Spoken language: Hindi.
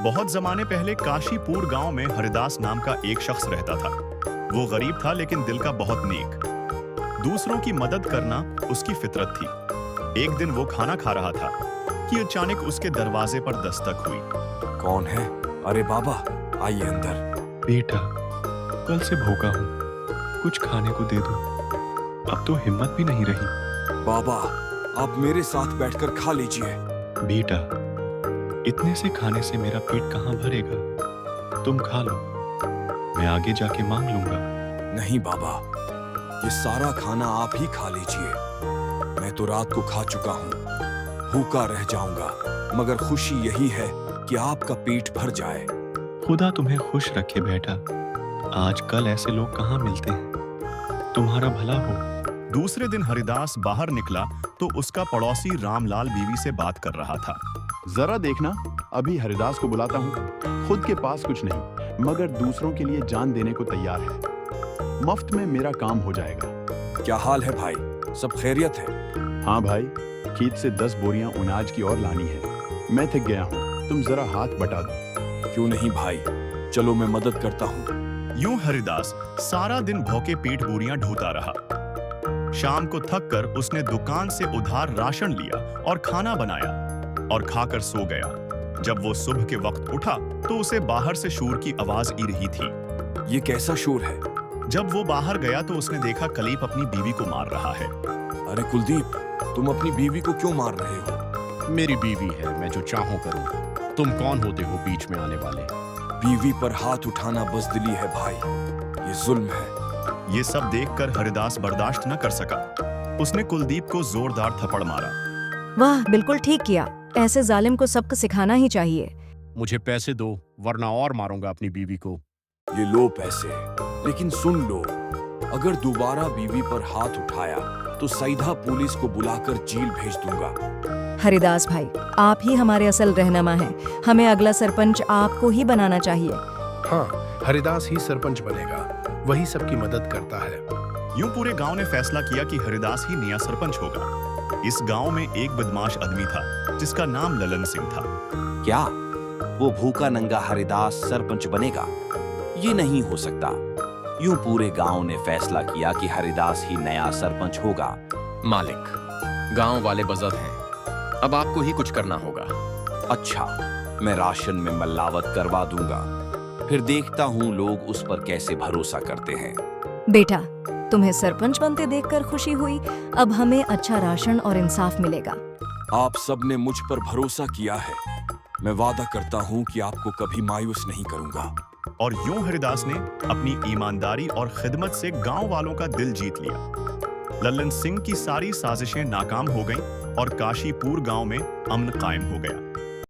बहुत जमाने पहले काशीपुर गांव में हरिदास नाम का एक शख्स रहता था। वो गरीब था लेकिन दिल का बहुत नेक। दूसरों की मदद करना उसकी फितरत थी। एक दिन वो खाना खा रहा था कि अचानक उसके दरवाजे पर दस्तक हुई। कौन है? अरे बाबा, आइए अंदर। बेटा, कल से भूखा हूँ, कुछ खाने को दे दो। अब तो हिम्मत भी नहीं रही। बाबा, आप मेरे साथ बैठकर खा लीजिए। बेटा, इतने से खाने से मेरा पेट कहाँ भरेगा? तुम खा लो, मैं आगे जाके मांग लूंगा। नहीं बाबा, ये सारा खाना आप ही खा लीजिए। मैं तो रात को खा चुका हूँ, भूखा रह जाऊंगा, मगर खुशी यही है कि आपका पेट भर जाए। खुदा तुम्हें खुश रखे बेटा। आजकल ऐसे लोग कहाँ मिलते हैं। तुम्हारा भला हो। दूसरे दिन हरिदास बाहर निकला तो उसका पड़ोसी रामलाल बीवी से बात कर रहा था। जरा देखना, अभी हरिदास को बुलाता हूँ। खुद के पास कुछ नहीं, मगर दूसरों के लिए जान देने को तैयार है। मुफ्त में मेरा काम हो जाएगा। क्या हाल है भाई, सब खैरियत है? हाँ भाई, खेत से 10 बोरियां अनाज की और लानी है। मैं थक गया हूँ, तुम जरा हाथ बटा दो। क्यों नहीं भाई, चलो मैं मदद करता हूँ। यूं हरिदास सारा दिन भूखे पेट बोरियां ढोता रहा। शाम को थक कर उसने दुकान से उधार राशन लिया और खाना बनाया और खाकर सो गया। जब वो सुबह के वक्त उठा तो उसे बाहर से शोर की आवाज आ रही थी। ये कैसा शोर है? जब वो बाहर गया तो उसने देखा कलीप अपनी बीवी को मार रहा है। अरे कुलदीप, तुम अपनी बीवी को क्यों मार रहे हो? मेरी बीवी है, मैं जो चाहूं करूं। तुम कौन होते हो बीच में आने वाले? बीवी पर हाथ उठाना बज़दिली है भाई, ये जुल्म है। ये सब देखकर हरिदास बर्दाश्त न कर सका। उसने कुलदीप को जोरदार थप्पड़ मारा। वाह, बिल्कुल ठीक किया। ऐसे जालिम को सबक सिखाना ही चाहिए। मुझे पैसे दो, वरना और मारूंगा अपनी बीवी को। ये लो पैसे, लेकिन सुन लो, अगर दोबारा बीवी पर हाथ उठाया तो सीधा पुलिस को बुलाकर जेल भेज दूंगा। हरिदास भाई, आप ही हमारे असल रहनुमा हैं। हमें अगला सरपंच आपको ही बनाना चाहिए। हाँ, हरिदास ही सरपंच बनेगा, वही सबकी मदद करता है। यूं पूरे गांव ने फैसला किया कि हरिदास ही नया सरपंच होगा। इस गांव में एक बदमाश आदमी था जिसका नाम ललन सिंह था। क्या वो भूखा नंगा हरिदास सरपंच बनेगा? ये नहीं हो सकता। यूं पूरे गांव ने फैसला किया कि हरिदास ही नया सरपंच होगा। मालिक, गांव वाले बज़द हैं, अब आपको ही कुछ करना होगा। अच्छा, मैं राशन में मिलावट करवा दूंगा, फिर देखता हूँ लोग उस पर कैसे भरोसा करते हैं। बेटा, तुम्हें सरपंच बनते देखकर खुशी हुई। अब हमें अच्छा राशन और इंसाफ मिलेगा। आप सबने मुझ पर भरोसा किया है। मैं वादा करता हूँ कि आपको कभी मायूस नहीं करूंगा। और यूं हरिदास ने अपनी ईमानदारी और खिदमत से गांव वालों का दिल जीत लिया। ललन सिंह की सारी साजिशें नाकाम हो गईं और काशीपुर गांव में अमन कायम हो गया।